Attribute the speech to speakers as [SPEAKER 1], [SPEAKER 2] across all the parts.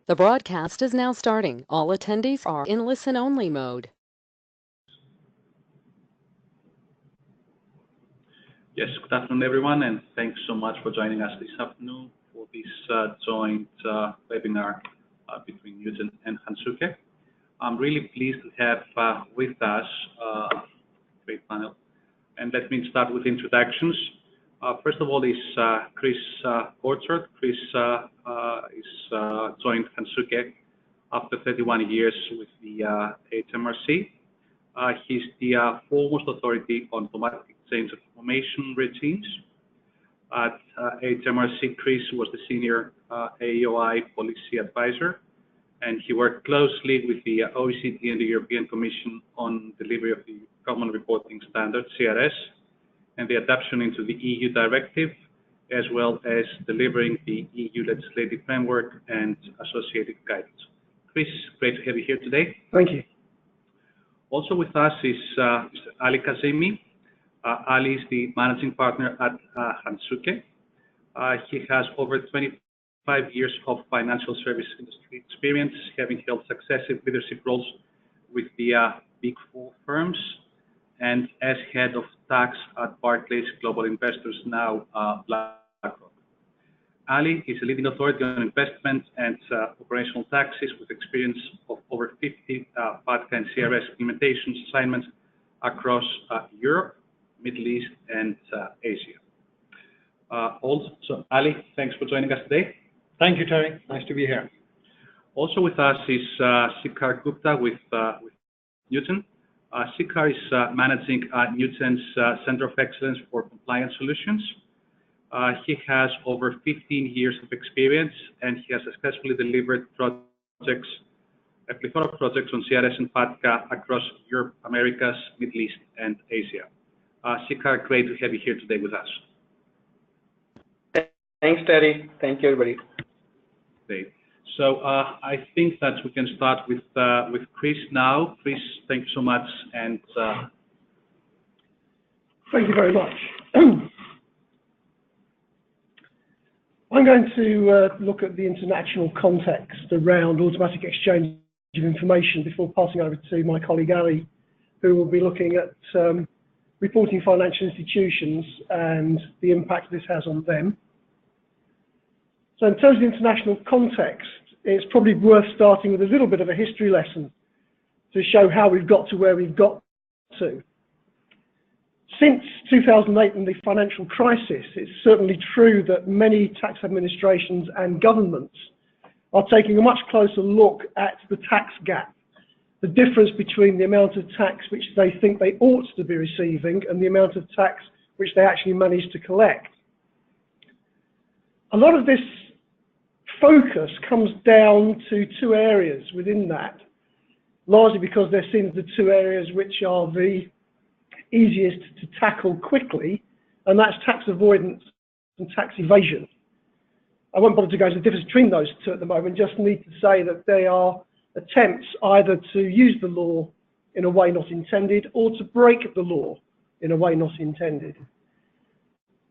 [SPEAKER 1] The broadcast is now starting. All attendees are in listen-only mode.
[SPEAKER 2] Yes, good afternoon, everyone, and thanks so much for joining us this afternoon for this joint webinar between Newton and Hansuke. I'm really pleased to have with us a great panel. And let me start with introductions. First of all is Chris Quadrant. Chris is joined Hansuke after 31 years with the HMRC. He's the foremost authority on automatic exchange of information regimes. At HMRC, Chris was the senior AOI policy advisor, and he worked closely with the OECD and the European Commission on delivery of the Common Reporting Standard, CRS, and the adoption into the EU directive, as well as delivering the EU legislative framework and associated guidance. Chris, great to have you here today.
[SPEAKER 3] Thank you.
[SPEAKER 2] Also with us is Mr. Ali Kazemi. Ali is the managing partner at Hansuke. He has over 25 years of financial service industry experience, having held successive leadership roles with the Big Four firms and as head of tax at Barclays Global Investors, now BlackRock. Ali is a leading authority on investment and operational taxes with experience of over 50 FATCA and CRS implementations assignments across Europe, Middle East, and Asia. Also, Ali, thanks for joining us today.
[SPEAKER 3] Thank you, Terry. Nice to be here.
[SPEAKER 2] Also with us is Sikhar Gupta with Newton. Sikhar is managing Newton's Center of Excellence for Compliance Solutions. He has over 15 years of experience, and he has successfully delivered projects, a plethora of projects on CRS and FATCA across Europe, Americas, Middle East, and Asia. Sikhar, great to have you here today with us.
[SPEAKER 3] Thanks, Terry. Thank you, everybody.
[SPEAKER 2] Great. So I think that we can start with Chris now. Chris, thank you so much. And
[SPEAKER 4] thank you very much. I'm going to look at the international context around automatic exchange of information before passing over to my colleague Ali, who will be looking at reporting financial institutions and the impact this has on them. So in terms of international context, it's probably worth starting with a little bit of a history lesson to show how we've got to where we've got to. Since 2008 and the financial crisis, it's certainly true that many tax administrations and governments are taking a much closer look at the tax gap, the difference between the amount of tax which they think they ought to be receiving and the amount of tax which they actually manage to collect. A lot of this focus comes down to two areas within that, largely because they're seen as the two areas which are the easiest to tackle quickly, and that's tax avoidance and tax evasion. I won't bother to go into the difference between those two at the moment, just need to say that they are attempts either to use the law in a way not intended or to break the law in a way not intended.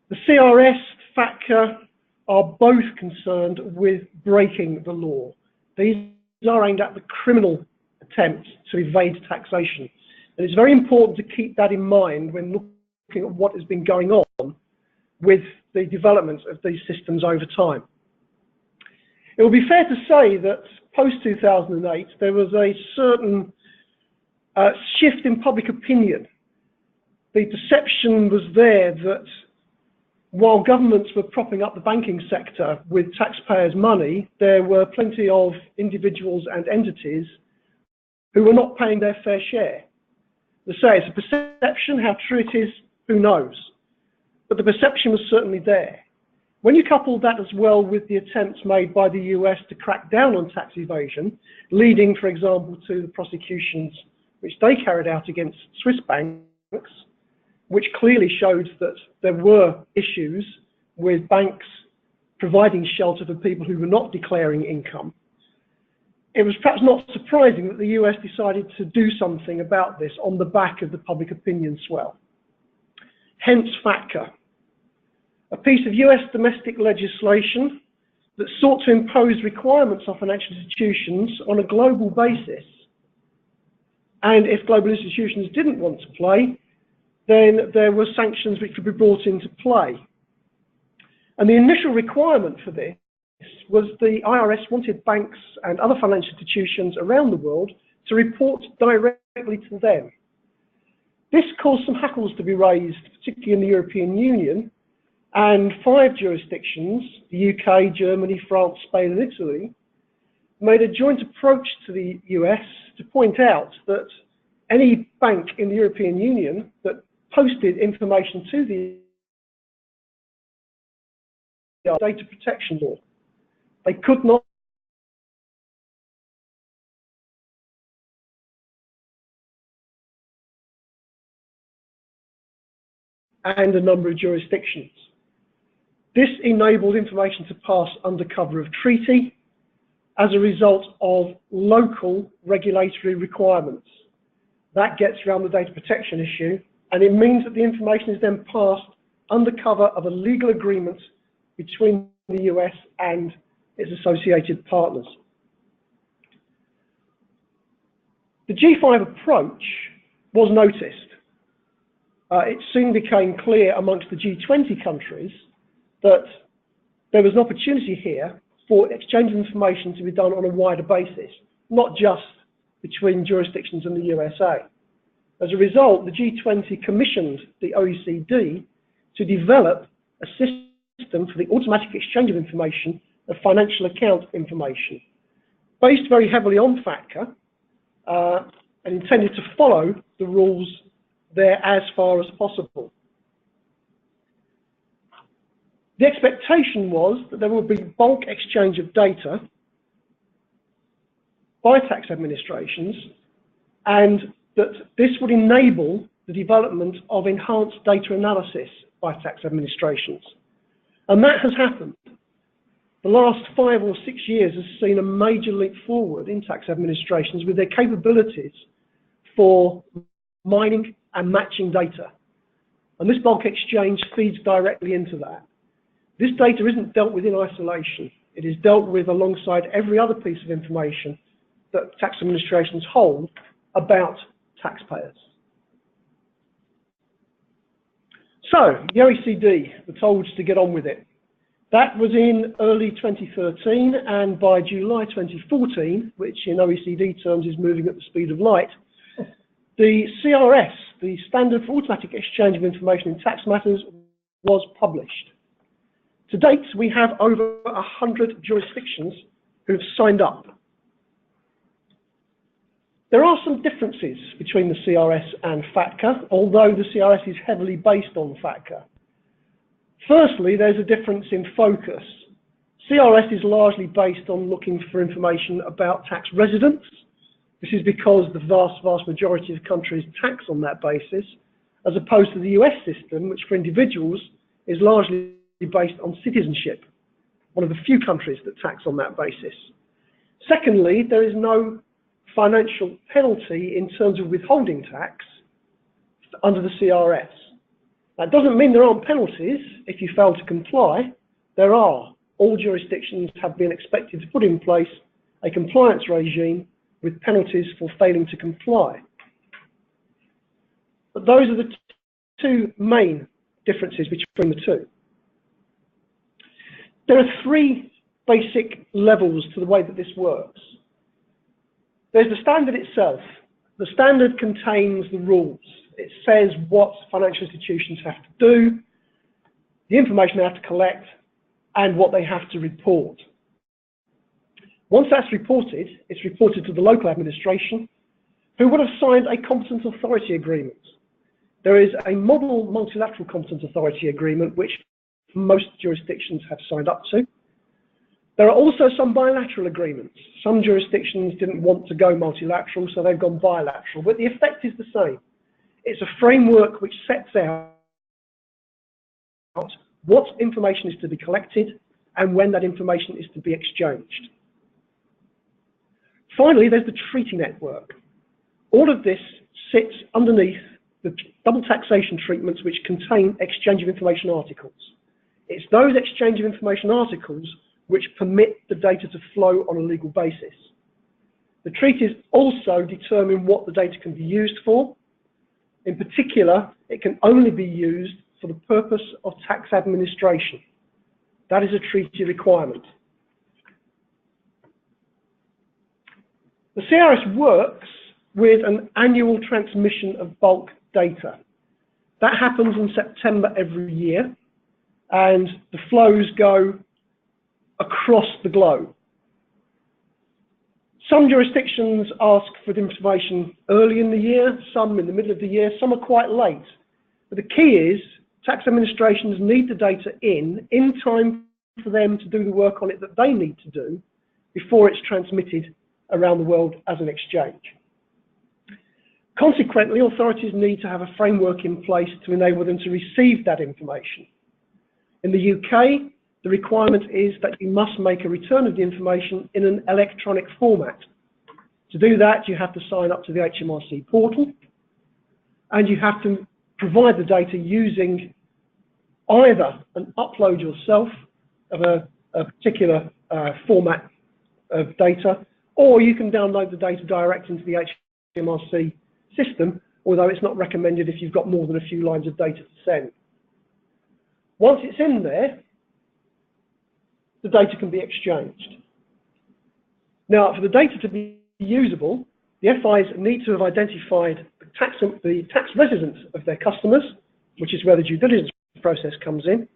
[SPEAKER 4] The CRS, FATCA are both concerned with breaking the law. These are aimed at the criminal attempt to evade taxation. And it's very important to keep that in mind when looking at what has been going on with the development of these systems over time. It will be fair to say that post-2008, there was a certain shift in public opinion. The perception was there that while governments were propping up the banking sector with taxpayers' money, there were plenty of individuals and entities who were not paying their fair share. To say it's a perception, how true it is, who knows? But the perception was certainly there. When you couple that as well with the attempts made by the US to crack down on tax evasion, leading, for example, to the prosecutions which they carried out against Swiss banks, which clearly showed that there were issues with banks providing shelter for people who were not declaring income, it was perhaps not surprising that the US decided to do something about this on the back of the public opinion swell. Hence FATCA, a piece of US domestic legislation that sought to impose requirements on financial institutions on a global basis. And if global institutions didn't want to play, then there were sanctions which could be brought into play. And the initial requirement for this was the IRS wanted banks and other financial institutions around the world to report directly to them. This caused some hackles to be raised, particularly in the European Union, and 5 jurisdictions, the UK, Germany, France, Spain and Italy, made a joint approach to the US to point out that any bank in the European Union that posted information to the data protection law, they could not and a number of jurisdictions. This enabled information to pass under cover of treaty as a result of local regulatory requirements. That gets around the data protection issue, and it means that the information is then passed under cover of a legal agreement between the US and its associated partners. The G5 approach was noticed. It soon became clear amongst the G20 countries that there was an opportunity here for exchange of information to be done on a wider basis, not just between jurisdictions and the USA. As a result, the G20 commissioned the OECD to develop a system for the automatic exchange of information of financial account information, based very heavily on FATCA, and intended to follow the rules there as far as possible. The expectation was that there would be bulk exchange of data by tax administrations, and that this would enable the development of enhanced data analysis by tax administrations. And that has happened. The last 5 or 6 years has seen a major leap forward in tax administrations with their capabilities for mining and matching data. And this bulk exchange feeds directly into that. This data isn't dealt with in isolation. It is dealt with alongside every other piece of information that tax administrations hold about taxpayers. So, the OECD were told to get on with it. That was in early 2013, and by July 2014, which in OECD terms is moving at the speed of light, the CRS, the Standard for Automatic Exchange of Information in Tax Matters, was published. To date, we have over 100 jurisdictions who have signed up. There are some differences between the CRS and FATCA, although the CRS is heavily based on FATCA. Firstly, there's a difference in focus. CRS is largely based on looking for information about tax residents. This is because the vast majority of countries tax on that basis, as opposed to the US system, which for individuals is largely based on citizenship, one of the few countries that tax on that basis. Secondly, there is no financial penalty in terms of withholding tax under the CRS. That doesn't mean there aren't penalties if you fail to comply. There are. All jurisdictions have been expected to put in place a compliance regime with penalties for failing to comply. But those are the two main differences between the two. There are 3 basic levels to the way that this works. There's the standard itself. The standard contains the rules. It says what financial institutions have to do, the information they have to collect, and what they have to report. Once that's reported, it's reported to the local administration, who would have signed a competent authority agreement. There is a model multilateral competent authority agreement, which most jurisdictions have signed up to. There are also some bilateral agreements. Some jurisdictions didn't want to go multilateral, so they've gone bilateral, but the effect is the same. It's a framework which sets out what information is to be collected and when that information is to be exchanged. Finally, there's the treaty network. All of this sits underneath the double taxation treatments which contain exchange of information articles. It's those exchange of information articles which permit the data to flow on a legal basis. The treaties also determine what the data can be used for. In particular, it can only be used for the purpose of tax administration. That is a treaty requirement. The CRS works with an annual transmission of bulk data. That happens in September every year, and the flows go across the globe. Some jurisdictions ask for the information early in the year, some in the middle of the year, some are quite late. But the key is tax administrations need the data in time for them to do the work on it that they need to do before it's transmitted around the world as an exchange. Consequently, authorities need to have a framework in place to enable them to receive that information. In the UK, the requirement is that you must make a return of the information in an electronic format. To do that, you have to sign up to the HMRC portal, and you have to provide the data using either an upload yourself of a particular format of data, or you can download the data direct into the HMRC system, although it's not recommended if you've got more than a few lines of data to send. Once it's in there, the data can be exchanged. Now, for the data to be usable, the FIs need to have identified the tax residence of their customers, which is where the due diligence process comes in,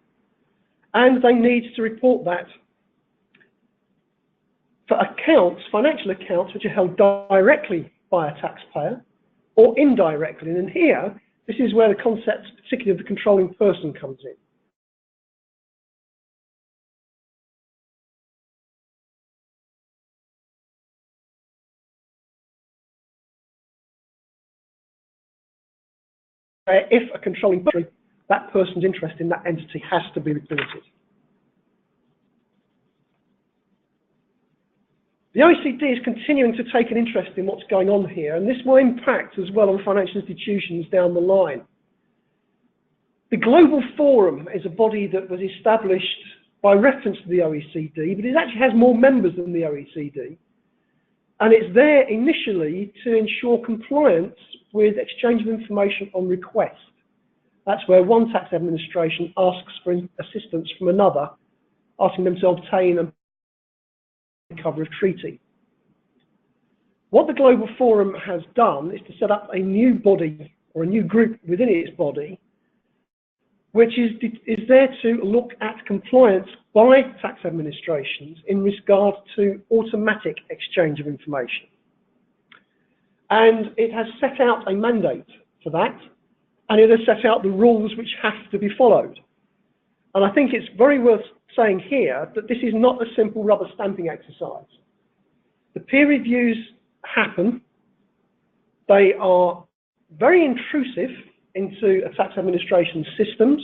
[SPEAKER 4] and they need to report that for accounts, financial accounts, which are held directly by a taxpayer or indirectly. And here, this is where the concept, particularly of the controlling person, comes in. If a controlling person, that person's interest in that entity has to be reported. The OECD is continuing to take an interest in what's going on here, and this will impact as well on financial institutions down the line. The Global Forum is a body that was established by reference to the OECD, but it actually has more members than the OECD, and it's there initially to ensure compliance with exchange of information on request. That's where one tax administration asks for assistance from another, asking them to obtain and cover a treaty. What the Global Forum has done is to set up a new body, or a new group within its body, which is there to look at compliance by tax administrations in regard to automatic exchange of information. And it has set out a mandate for that, and it has set out the rules which have to be followed. And I think it's very worth saying here that this is not a simple rubber stamping exercise. The peer reviews happen. They are very intrusive into a tax administration systems,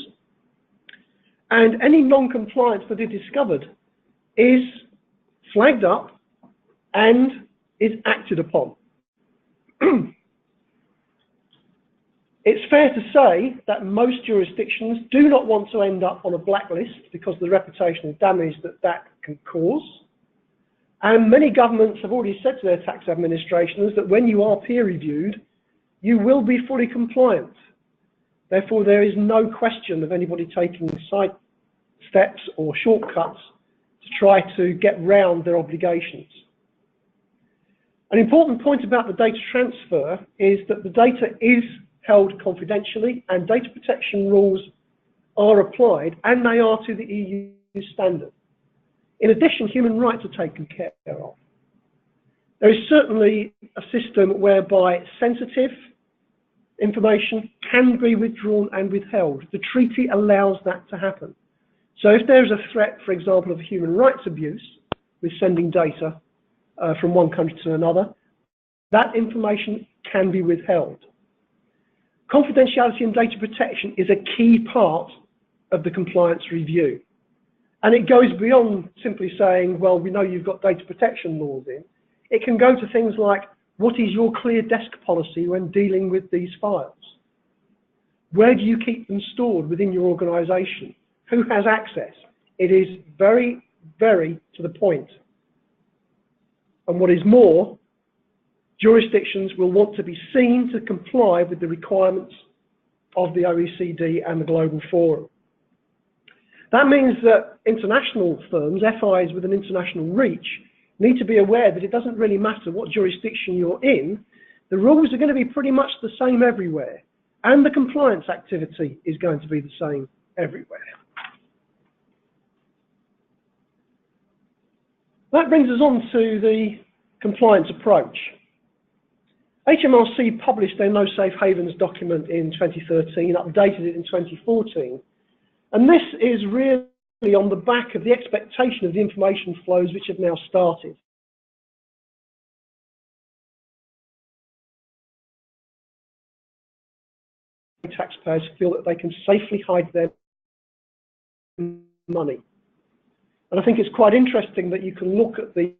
[SPEAKER 4] and any non-compliance that is discovered is flagged up and is acted upon. It's fair to say that most jurisdictions do not want to end up on a blacklist because of the reputational damage that that can cause. And many governments have already said to their tax administrations that when you are peer reviewed, you will be fully compliant. Therefore, there is no question of anybody taking side steps or shortcuts to try to get round their obligations. An important point about the data transfer is that the data is held confidentially and data protection rules are applied, and they are to the EU standard. In addition, human rights are taken care of. There is certainly a system whereby sensitive information can be withdrawn and withheld. The treaty allows that to happen. So if there is a threat, for example, of human rights abuse with sending data from one country to another, that information can be withheld. Confidentiality and data protection is a key part of the compliance review. And it goes beyond simply saying, well, we know you've got data protection laws in. It can go to things like, what is your clear desk policy when dealing with these files? Where do you keep them stored within your organization? Who has access? It is very, very to the point. And what is more, jurisdictions will want to be seen to comply with the requirements of the OECD and the Global Forum. That means that international firms, FIs with an international reach, need to be aware that it doesn't really matter what jurisdiction you're in, the rules are going to be pretty much the same everywhere, and the compliance activity is going to be the same everywhere. That brings us on to the compliance approach. HMRC published their No Safe Havens document in 2013, updated it in 2014, and this is really on the back of the expectation of the information flows which have now started. Taxpayers feel that they can safely hide their money. And I think it's quite interesting that you can look at the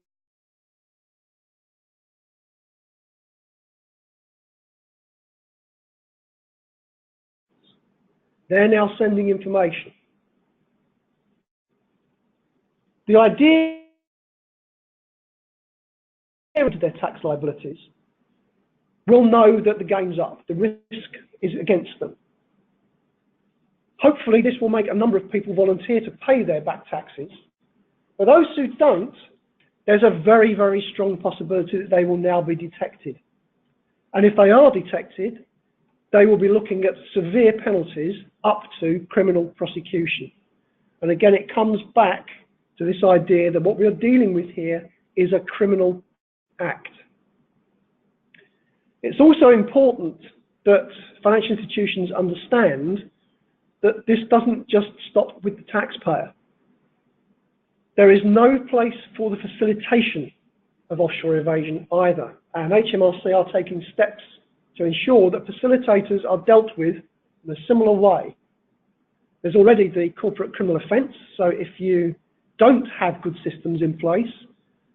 [SPEAKER 4] they're now sending information. The idea to their tax liabilities will know that the game's up, the risk is against them. Hopefully this will make a number of people volunteer to pay their back taxes. For those who don't, there's a very, very strong possibility that they will now be detected. And if they are detected, they will be looking at severe penalties up to criminal prosecution. And again, it comes back to this idea that what we are dealing with here is a criminal act. It's also important that financial institutions understand that this doesn't just stop with the taxpayer. There is no place for the facilitation of offshore evasion either, and HMRC are taking steps to ensure that facilitators are dealt with in a similar way. There's already the corporate criminal offence, so if you don't have good systems in place,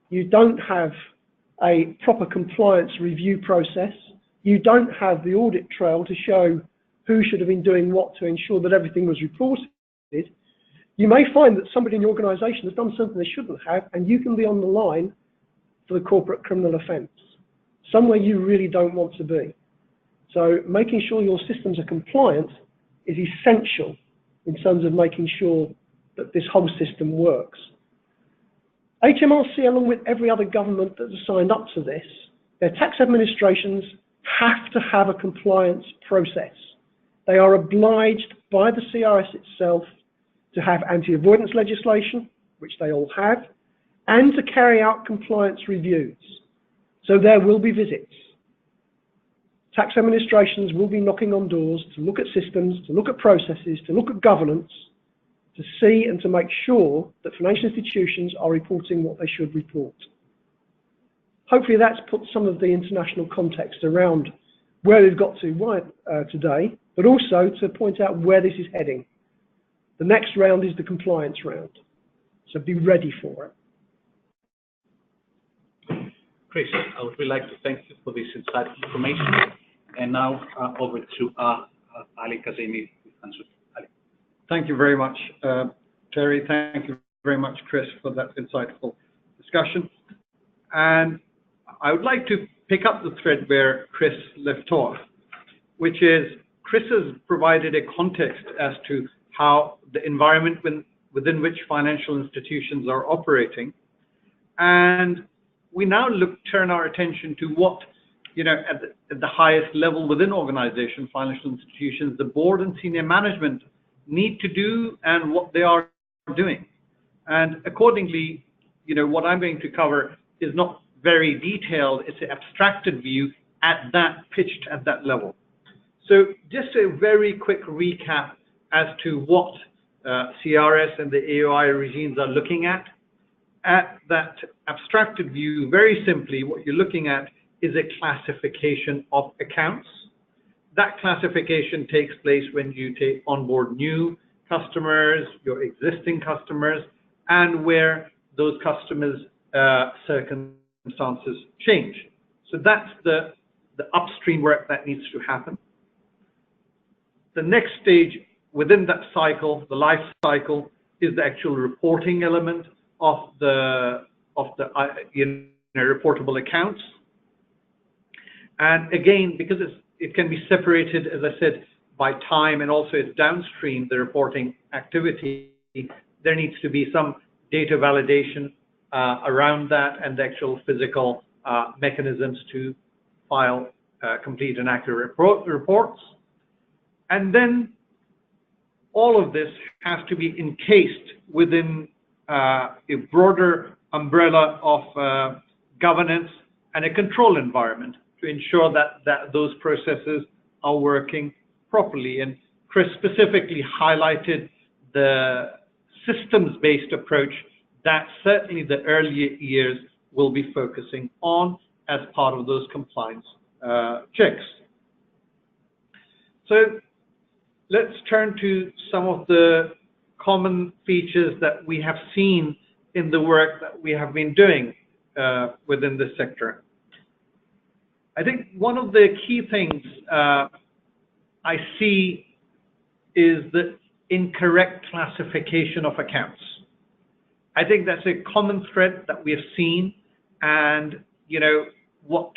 [SPEAKER 4] you don't have a proper compliance review process, you don't have the audit trail to show who should have been doing what to ensure that everything was reported, you may find that somebody in your organisation has done something they shouldn't have, and you can be on the line for the corporate criminal offence, somewhere you really don't want to be. So making sure your systems are compliant is essential in terms of making sure that this whole system works. HMRC, along with every other government that has signed up to this, their tax administrations have to have a compliance process. They are obliged by the CRS itself to have anti-avoidance legislation, which they all have, and to carry out compliance reviews. So there will be visits. Tax administrations will be knocking on doors to look at systems, to look at processes, to look at governance, to see and to make sure that financial institutions are reporting what they should report. Hopefully that's put some of the international context around where we've got to today, but also to point out where this is heading. The next round is the compliance round, so be ready for it.
[SPEAKER 2] Chris, I would really like to thank you for this insightful information. And now over to Ali Kazemi. Ali.
[SPEAKER 3] Thank you very much, Terry. Thank you very much, Chris, for that insightful discussion. And I would like to pick up the thread where Chris left off, which is Chris has provided a context as to how the environment within which financial institutions are operating. And we now turn our attention to what, at the highest level within organization, financial institutions, the board and senior management need to do and what they are doing. And accordingly, what I'm going to cover is not very detailed, it's an abstracted view pitched at that level. So just a very quick recap as to what CRS and the AOI regimes are looking at. At that abstracted view, very simply, what you're looking at is a classification of accounts. That classification takes place when you take on board new customers, your existing customers, and where those customers' circumstances change. So that's the upstream work that needs to happen. The next stage within that cycle, the life cycle, is the actual reporting element of the reportable accounts. And again, because it can be separated, as I said, by time, and also it's downstream, the reporting activity, there needs to be some data validation around that and the actual physical mechanisms to file complete and accurate reports. And then all of this has to be encased within a broader umbrella of governance and a control environment to ensure that those processes are working properly. And Chris specifically highlighted the systems-based approach that certainly the earlier years will be focusing on as part of those compliance checks. So let's turn to some of the common features that we have seen in the work that we have been doing within this sector. I think one of the key things I see is the incorrect classification of accounts. I think that's a common thread that we have seen, and what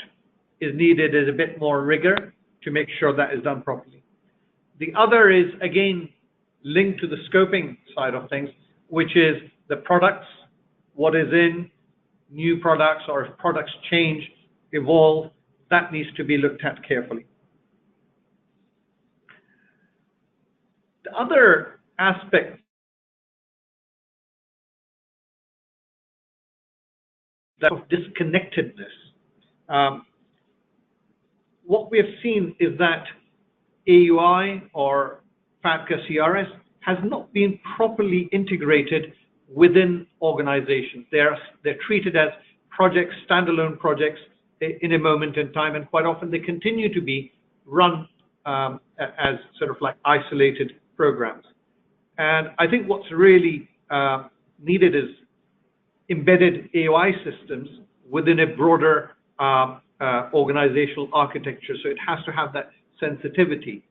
[SPEAKER 3] is needed is a bit more rigor to make sure that is done properly. The other is, again, linked to the scoping side of things, which is the products, what is in new products, or if products change, evolve, that needs to be looked at carefully. The other aspect of disconnectedness, what we have seen is that AUI or FATCA CRS has not been properly integrated within organizations. They're treated as projects, standalone projects in a moment in time, and quite often they continue to be run as sort of like isolated programs. And I think what's really needed is embedded AUI systems within a broader organizational architecture. So it has to have that sensitivity.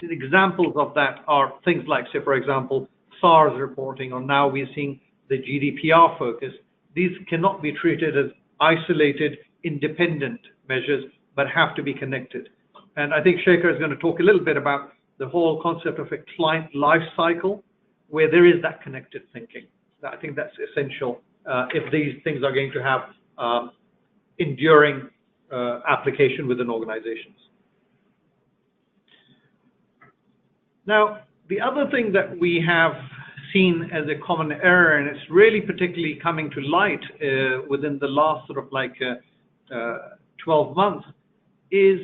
[SPEAKER 3] The examples of that are things like, say, for example, SARS reporting, or now we're seeing the GDPR focus. These cannot be treated as isolated, independent measures, but have to be connected. And I think Shekhar is going to talk a little bit about the whole concept of a client life cycle, where there is that connected thinking. I think that's essential if these things are going to have enduring application within organizations. Now, the other thing that we have seen as a common error, and it's really particularly coming to light within the last sort of like 12 months, is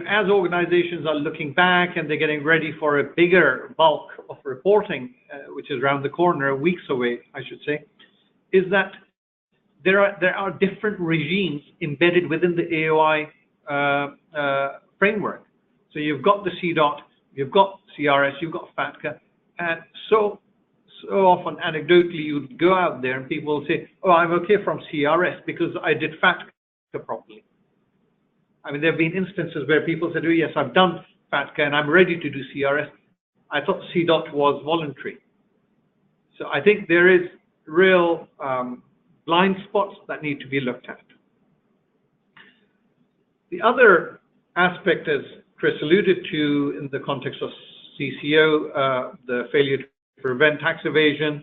[SPEAKER 3] as organizations are looking back and they're getting ready for a bigger bulk of reporting, which is around the corner, weeks away, I should say, is that there are different regimes embedded within the AOI framework. So you've got the CDOT, you've got CRS, you've got FATCA, and so often anecdotally you'd go out there and people will say, oh, I'm okay from CRS because I did FATCA properly. I mean, there have been instances where people said, oh yes, I've done FATCA and I'm ready to do CRS. I thought CDOT was voluntary. So I think there is real blind spots that need to be looked at. The other aspect, as Chris alluded to in the context of CCO, the failure to prevent tax evasion.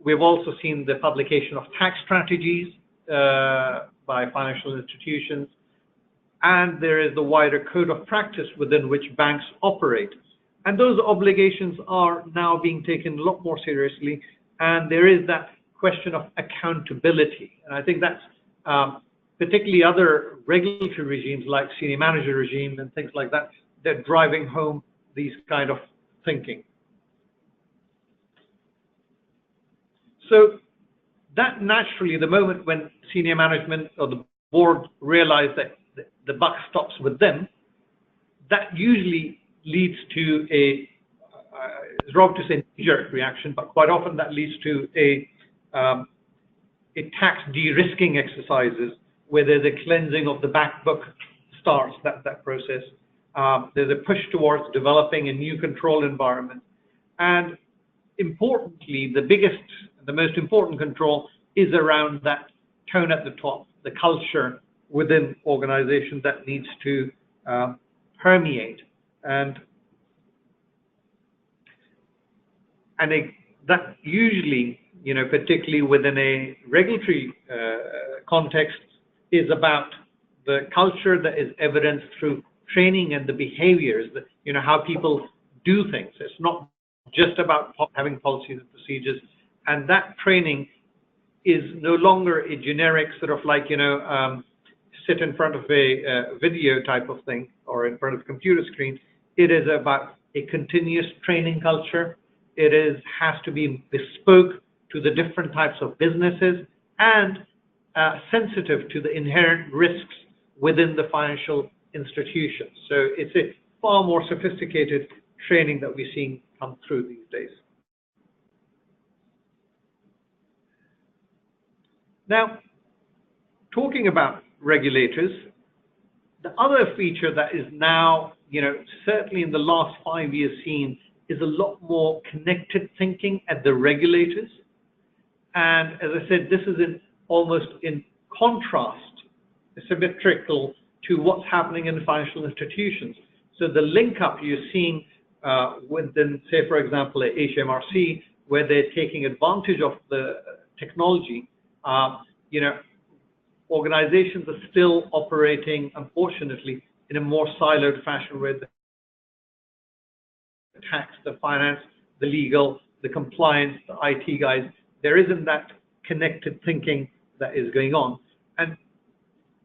[SPEAKER 3] We've also seen the publication of tax strategies by financial institutions, and there is the wider code of practice within which banks operate. And those obligations are now being taken a lot more seriously, and there is that question of accountability. And I think that's particularly other regulatory regimes like senior manager regime and things like that, they're driving home these kind of thinking. So that naturally, the moment when senior management or the board realize that the buck stops with them, that usually leads to it's wrong to say knee-jerk reaction, but quite often that leads to a tax de-risking exercises where there's a cleansing of the back book starts, that process. There's a push towards developing a new control environment. And importantly, the most important control is around that tone at the top, the culture within organizations that needs to permeate. And that usually, particularly within a regulatory context, is about the culture that is evidenced through training and the behaviors, that, how people do things. It's not just about having policies and procedures. And that training is no longer a generic sort of like, sit in front of a video type of thing or in front of a computer screen. It is about a continuous training culture. It has to be bespoke to the different types of businesses and sensitive to the inherent risks within the financial institutions. So it's a far more sophisticated training that we're seeing come through these days. Now, talking about regulators, the other feature that is now, certainly in the last 5 years seen, is a lot more connected thinking at the regulators. And as I said, this is almost in contrast, symmetrical to what's happening in financial institutions. So the link up you're seeing within, say, for example, at HMRC, where they're taking advantage of the technology, organizations are still operating, unfortunately, in a more siloed fashion where the tax, the finance, the legal, the compliance, the IT guys, there isn't that connected thinking that is going on. And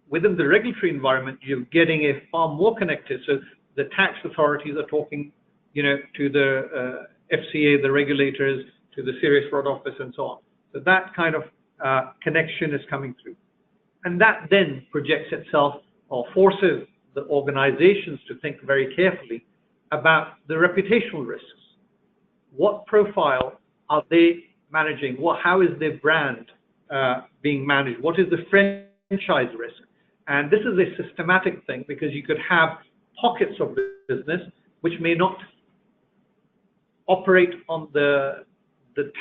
[SPEAKER 3] within the regulatory environment, you're getting a far more connected. So the tax authorities are talking, to the FCA, the regulators, to the Serious Fraud Office, and so on. So that kind of connection is coming through. And that then projects itself or forces the organizations to think very carefully about the reputational risks. What profile are they managing? How is their brand being managed? What is the franchise risk? And this is a systematic thing, because you could have pockets of business which may not operate on the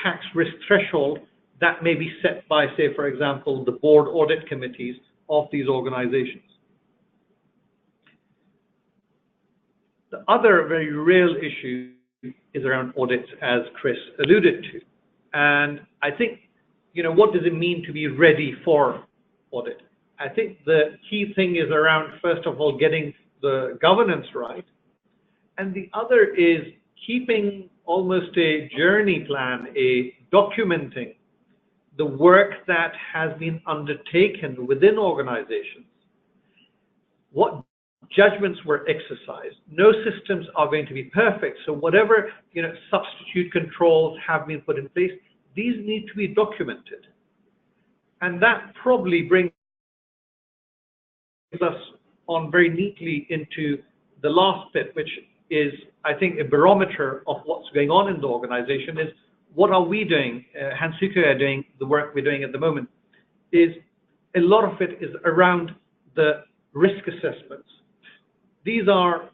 [SPEAKER 3] tax risk threshold that may be set by, say, for example, the board audit committees of these organizations. The other very real issue is around audits, as Chris alluded to. And I think, what does it mean to be ready for audit? I think the key thing is around, first of all, getting the governance right. And the other is keeping almost a journey plan, documenting the work that has been undertaken within organizations. What judgments were exercised. No systems are going to be perfect. So whatever, substitute controls have been put in place, these need to be documented. And that probably brings us on very neatly into the last bit, which is, I think, a barometer of what's going on in the organization, is what are we doing? Hansuke are doing the work we're doing at the moment. Is a lot of it is around the risk assessments. These are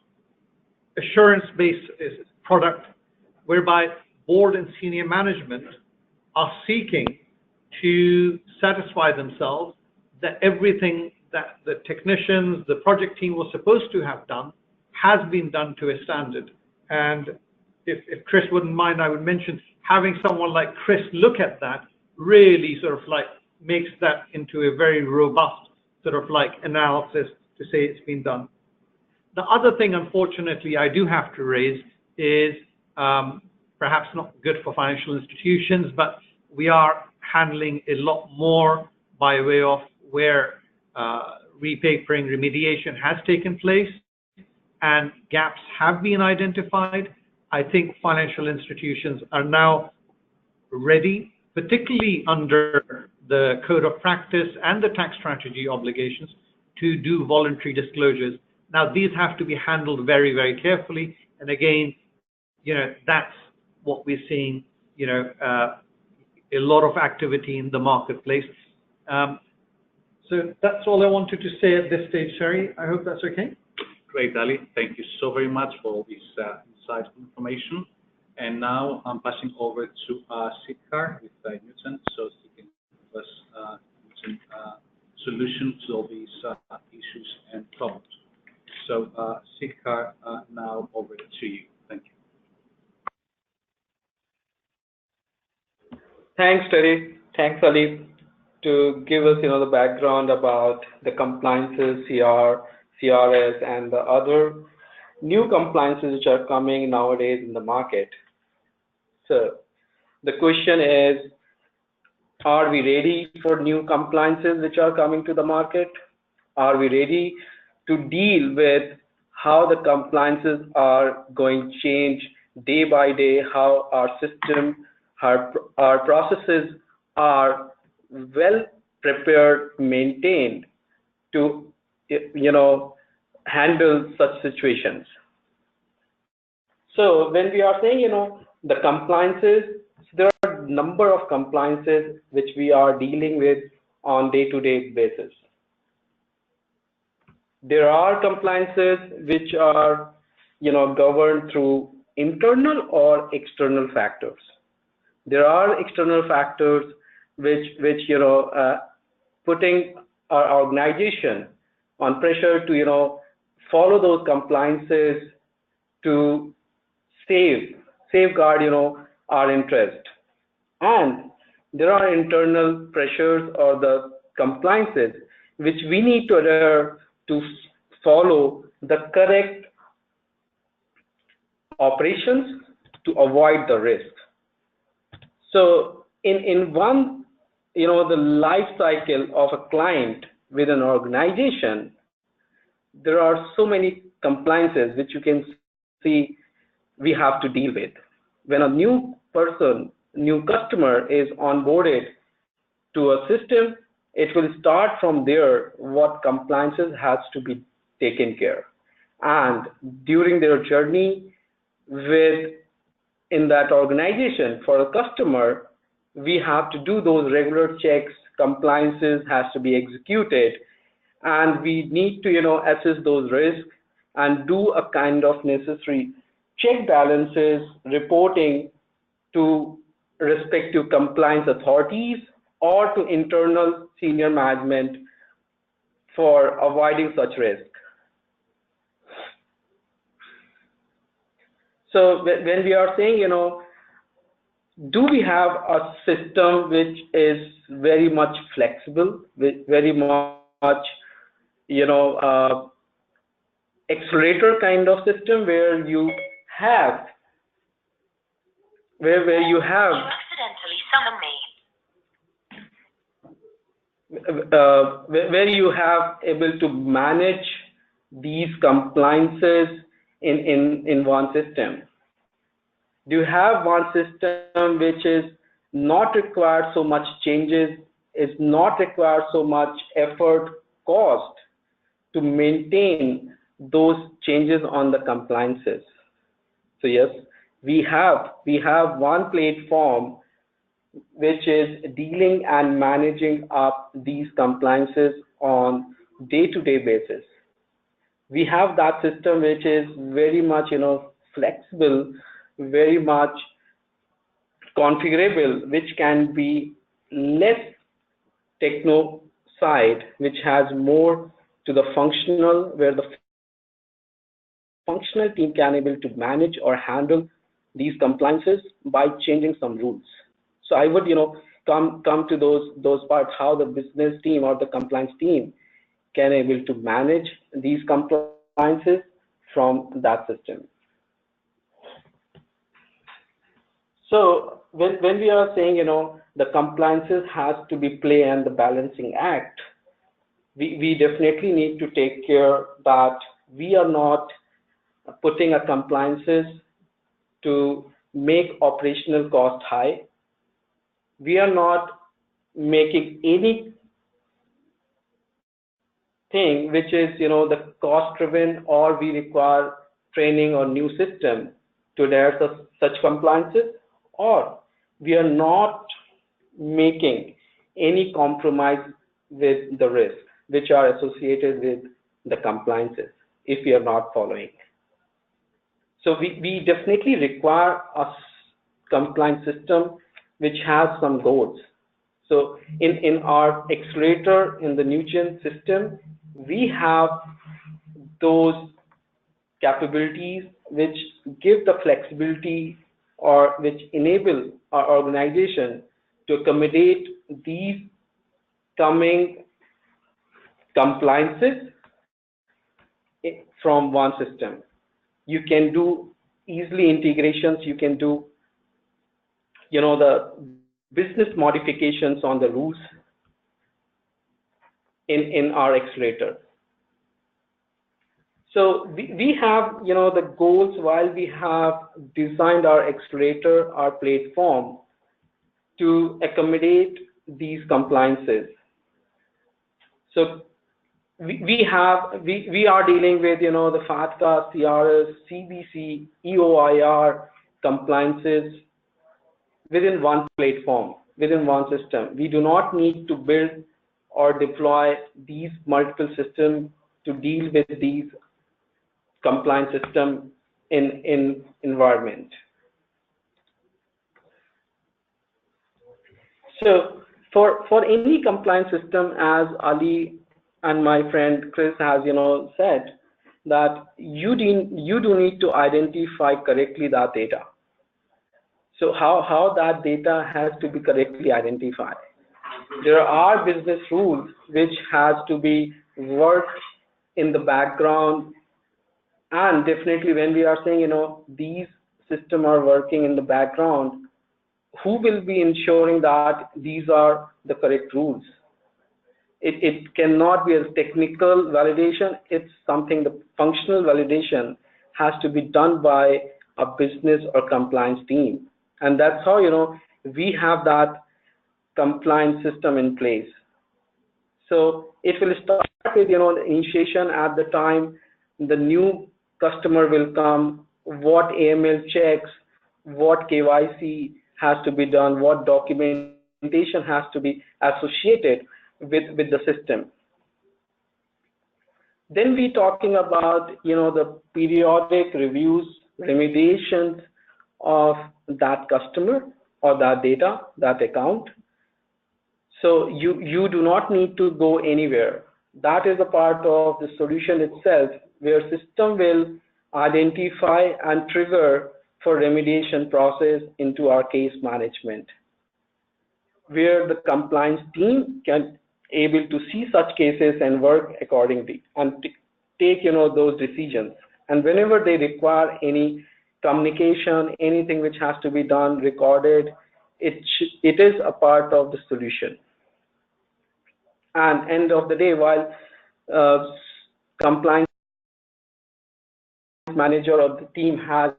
[SPEAKER 3] assurance-based product whereby board and senior management are seeking to satisfy themselves that everything that the technicians, the project team was supposed to have done has been done to a standard. And if Chris wouldn't mind, I would mention having someone like Chris look at that really sort of like makes that into a very robust sort of like analysis to say it's been done. The other thing, unfortunately, I do have to raise is perhaps not good for financial institutions, but we are handling a lot more by way of where repapering remediation has taken place and gaps have been identified. I think financial institutions are now ready, particularly under the Code of Practice and the tax strategy obligations, to do voluntary disclosures. Now, these have to be handled very, very carefully. And again, that's what we're seeing, a lot of activity in the marketplace. So that's all I wanted to say at this stage, Sherry. I hope that's okay.
[SPEAKER 2] Great, Ali. Thank you so very much for all this insightful information. And now I'm passing over to Siddhar with Newton, so he can give us Newton solution to all these issues and problems. So Siddhar, now over to you. Thank you.
[SPEAKER 5] Thanks, Terry. Thanks, Ali, to give us, the background about the compliances, CRS, and the other new compliances which are coming nowadays in the market. So the question is, are we ready for new compliances which are coming to the market? Are we ready to deal with how the compliances are going to change day by day, how our system, our processes are well prepared, maintained to, handle such situations? So when we are saying, the compliances, there are a number of compliances which we are dealing with on day-to-day basis. There are compliances which are, governed through internal or external factors. There are external factors which putting our organization on pressure to, follow those compliances to safeguard, our interest. And there are internal pressures or the compliances which we need to adhere to follow the correct operations to avoid the risk. So in one, the life cycle of a client with an organization, there are so many compliances which you can see we have to deal with. When a new customer is onboarded to a system, it will start from there what compliances has to be taken care. And during their journey in that organization for a customer, we have to do those regular checks, compliances has to be executed, and we need to, assess those risks and do a kind of necessary check balances, reporting to respective compliance authorities or to internal senior management for avoiding such risk. So when we are saying, do we have a system which is very much flexible, very much, accelerator kind of system where you have where you have able to manage these compliances in one system? Do you have one system which is not require so much changes, is not require so much effort, cost to maintain those changes on the compliances? So yes, we have one platform which is dealing and managing up these compliances on day-to-day basis. We have that system which is very much flexible, very much configurable, which can be less techno side, which has more to the functional, where the functional team can able to manage or handle these compliances by changing some rules. So I would come to those parts, how the business team or the compliance team can able to manage these compliances from that system. So when we are saying the compliances has to be play and the balancing act, we definitely need to take care that we are not putting a compliances to make operational cost high. We are not making anything which is the cost driven, or we require training or new system to adhere to such compliances, or we are not making any compromise with the risks which are associated with the compliances if we are not following. So we definitely require a compliance system which has some goals. So in our accelerator, in the Newgen system, we have those capabilities which give the flexibility or which enable our organization to accommodate these coming compliances from one system. You can do easily integrations, you can do the business modifications on the rules in our accelerator. So we have the goals while we have designed our accelerator, our platform, to accommodate these compliances. So we are dealing with the FATCA, CRS, CBC, EOIR compliances within one platform, within one system. We do not need to build or deploy these multiple systems to deal with these compliance system in environment. So for any compliance system, as Ali and my friend Chris has said, that you do need to identify correctly that data. So how that data has to be correctly identified. There are business rules which has to be worked in the background, and definitely when we are saying these systems are working in the background, who will be ensuring that these are the correct rules? It cannot be a technical validation. It's something, the functional validation has to be done by a business or compliance team. And that's how, we have that compliance system in place. So it will start with, the initiation at the time the new customer will come, what AML checks, what KYC has to be done, what documentation has to be associated with the system. Then we talking about, the periodic reviews, remediations of that customer or that data, that account. So you do not need to go anywhere. That is a part of the solution itself, where system will identify and trigger for remediation process into our case management, where the compliance team can able to see such cases and work accordingly and take those decisions. And whenever they require any communication, anything which has to be done, recorded, it is a part of the solution. And end of the day, while compliance manager of the team has